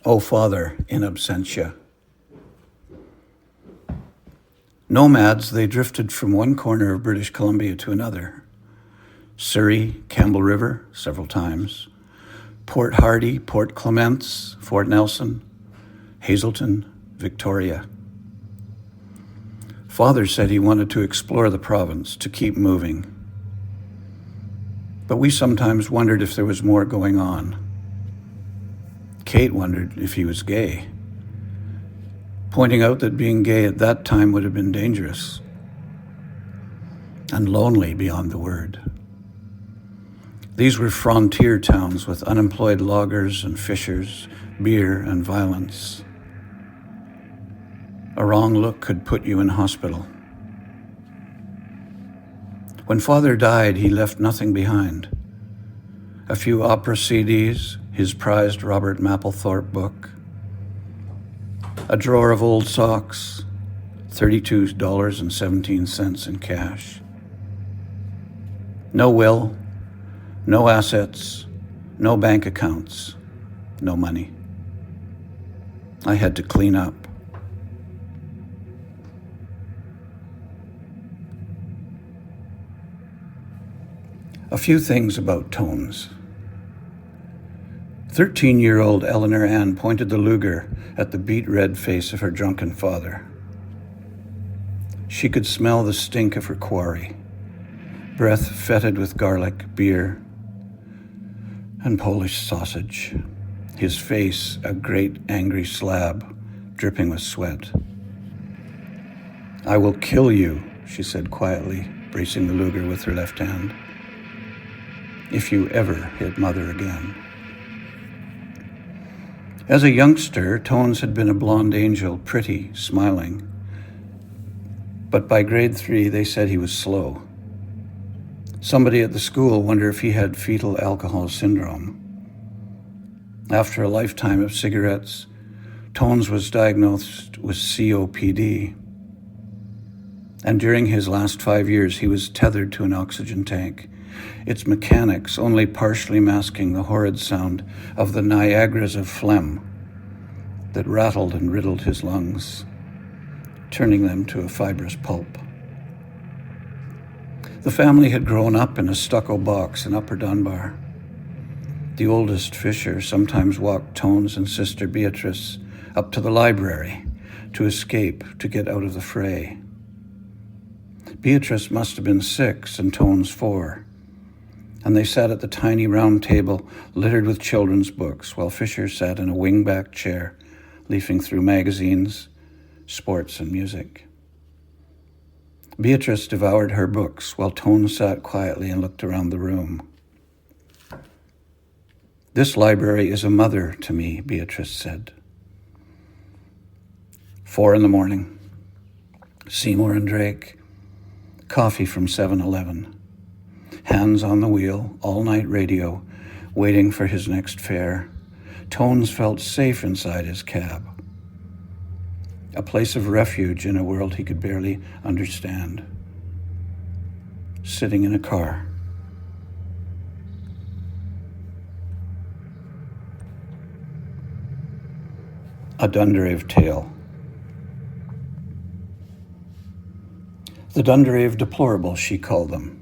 O Father, in absentia. Nomads, they drifted from one corner of British Columbia to another. Surrey, Campbell River, several times. Port Hardy, Port Clements, Fort Nelson, Hazelton, Victoria. Father said he wanted to explore the province, to keep moving. But we sometimes wondered if there was more going on. Kate wondered if he was gay, pointing out that being gay at that time would have been dangerous and lonely beyond the word. These were frontier towns with unemployed loggers and fishers, beer and violence. A wrong look could put you in hospital. When Father died, he left nothing behind. A few opera CDs, his prized Robert Mapplethorpe book, a drawer of old socks, $32.17 in cash. No will, no assets, no bank accounts, no money. I had to clean up. A few things about tones. 13-year-old Eleanor Ann pointed the Luger at the beet-red face of her drunken father. She could smell the stink of her quarry, breath fetid with garlic, beer, and Polish sausage. His face, a great angry slab, dripping with sweat. "I will kill you," she said quietly, bracing the Luger with her left hand, "if you ever hit Mother again." As a youngster, Tones had been a blonde angel, pretty, smiling. But by grade 3, they said he was slow. Somebody at the school wondered if he had fetal alcohol syndrome. After a lifetime of cigarettes, Tones was diagnosed with COPD. And during his last 5 years, he was tethered to an oxygen tank, its mechanics only partially masking the horrid sound of the Niagaras of phlegm that rattled and riddled his lungs, turning them to a fibrous pulp. The family had grown up in a stucco box in Upper Dunbar. The oldest Fisher sometimes walked Tones and Sister Beatrice up to the library to escape, to get out of the fray. Beatrice must have been 6 and Tones 4. And they sat at the tiny round table littered with children's books, while Fisher sat in a wing-back chair, leafing through magazines, sports, and music. Beatrice devoured her books, while Tones sat quietly and looked around the room. "This library is a mother to me," Beatrice said. 4 a.m, Seymour and Drake, coffee from 7-Eleven. Hands on the wheel, all-night radio, waiting for his next fare. Tones felt safe inside his cab. A place of refuge in a world he could barely understand. Sitting in a car. A Dunderave tale. The Dunderave deplorables, she called them.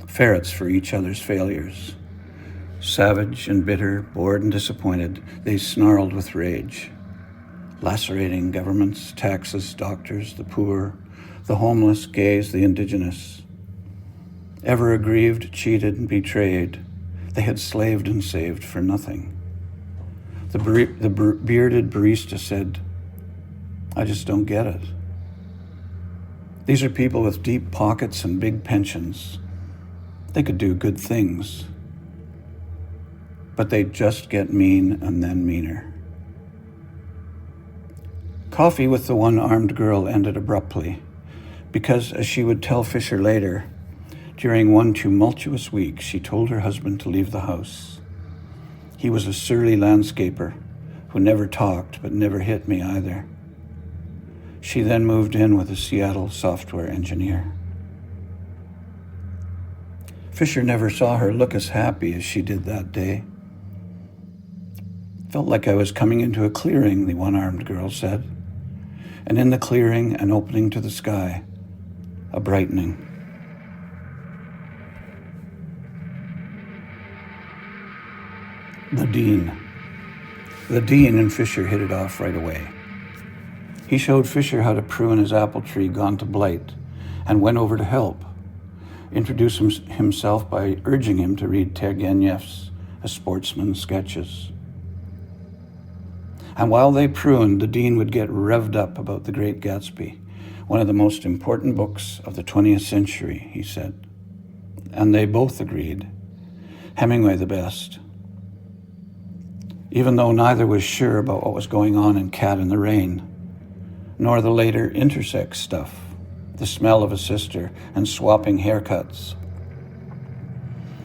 Ferrets for each other's failures. Savage and bitter, bored and disappointed, they snarled with rage, lacerating governments, taxes, doctors, the poor, the homeless, gays, the indigenous. Ever aggrieved, cheated, and betrayed, they had slaved and saved for nothing. The bearded barista said, "I just don't get it. These are people with deep pockets and big pensions. They could do good things, but they just get mean and then meaner." Coffee with the one-armed girl ended abruptly, because, as she would tell Fisher later, during one tumultuous week, she told her husband to leave the house. He was a surly landscaper who never talked but never hit me either. She then moved in with a Seattle software engineer. Fisher never saw her look as happy as she did that day. Felt like I was coming into a clearing, the one-armed girl said. And in the clearing, an opening to the sky, a brightening. The Dean. The Dean and Fisher hit it off right away. He showed Fisher how to prune his apple tree gone to blight and went over to help, introduced himself by urging him to read Turgenev's A Sportsman's Sketches. And while they pruned, the Dean would get revved up about The Great Gatsby, one of the most important books of the 20th century, he said. And they both agreed. Hemingway the best. Even though neither was sure about what was going on in Cat in the Rain, nor the later intersex stuff, the smell of a sister and swapping haircuts.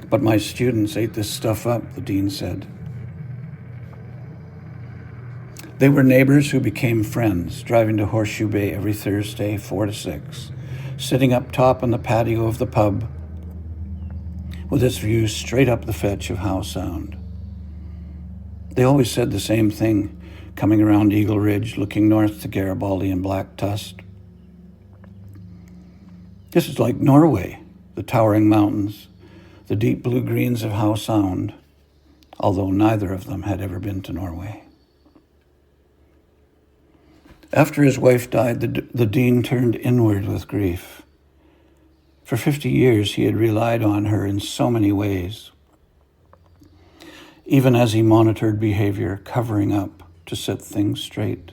But my students ate this stuff up, the Dean said. They were neighbors who became friends, driving to Horseshoe Bay every Thursday, 4 to 6, sitting up top on the patio of the pub with its view straight up the fetch of Howe Sound. They always said the same thing, coming around Eagle Ridge, looking north to Garibaldi and Black Tusk. This is like Norway, the towering mountains, the deep blue greens of Howe Sound, although neither of them had ever been to Norway. After his wife died, the Dean turned inward with grief. For 50 years, he had relied on her in so many ways, even as he monitored behavior, covering up to set things straight.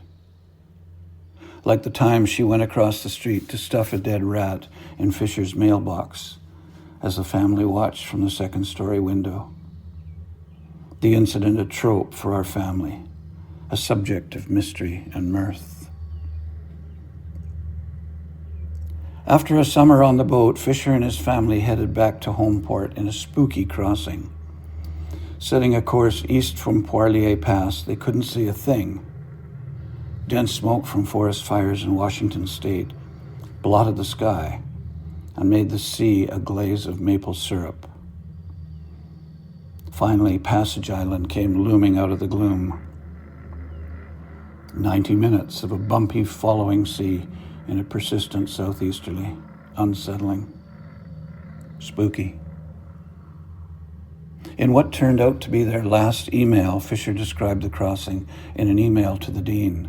Like the time she went across the street to stuff a dead rat in Fisher's mailbox as the family watched from the second-story window. The incident a trope for our family, a subject of mystery and mirth. After a summer on the boat, Fisher and his family headed back to Homeport in a spooky crossing. Setting a course east from Poirier Pass, they couldn't see a thing. Dense smoke from forest fires in Washington state blotted the sky and made the sea a glaze of maple syrup. Finally, Passage Island came looming out of the gloom. 90 minutes of a bumpy following sea in a persistent southeasterly, unsettling, spooky. In what turned out to be their last email, Fisher described the crossing in an email to the Dean,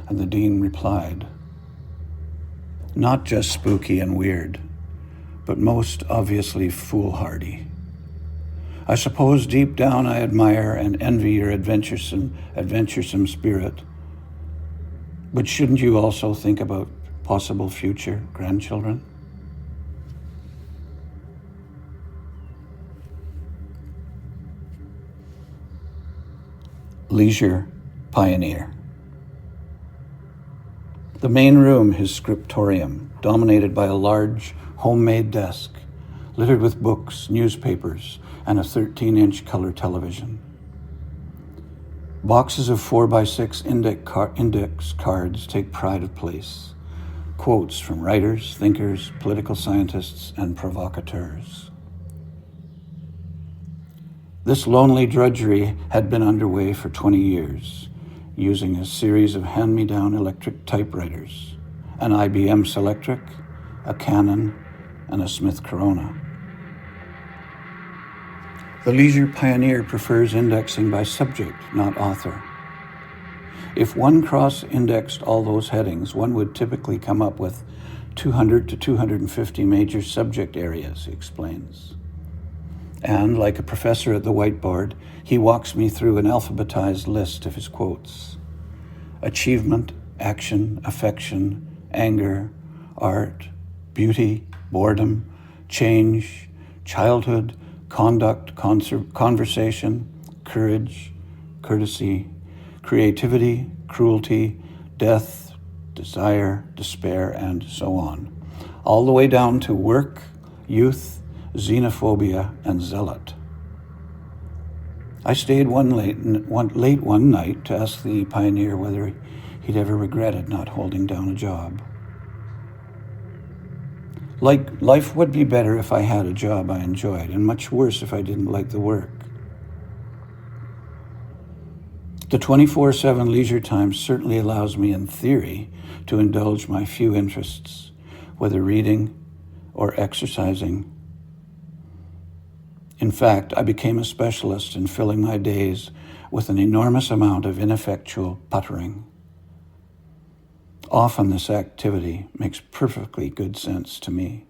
and the Dean replied, "Not just spooky and weird, but most obviously foolhardy. I suppose deep down I admire and envy your adventuresome spirit, but shouldn't you also think about possible future grandchildren?" Leisure Pioneer. The main room, his scriptorium, dominated by a large homemade desk, littered with books, newspapers, and a 13-inch color television. Boxes of 4x6 index cards take pride of place. Quotes from writers, thinkers, political scientists, and provocateurs. This lonely drudgery had been underway for 20 years, using a series of hand-me-down electric typewriters, an IBM Selectric, a Canon, and a Smith Corona. The Leisure Pioneer prefers indexing by subject, not author. If one cross-indexed all those headings, one would typically come up with 200 to 250 major subject areas, he explains. And, like a professor at the whiteboard, he walks me through an alphabetized list of his quotes. Achievement, action, affection, anger, art, beauty, boredom, change, childhood, conduct, conversation, courage, courtesy, creativity, cruelty, death, desire, despair, and so on, all the way down to work, youth, xenophobia, and zealot. I stayed late one night to ask the pioneer whether he'd ever regretted not holding down a job. Life would be better if I had a job I enjoyed, and much worse if I didn't like the work. The 24/7 leisure time certainly allows me, in theory, to indulge my few interests, whether reading or exercising. In fact, I became a specialist in filling my days with an enormous amount of ineffectual puttering. Often this activity makes perfectly good sense to me.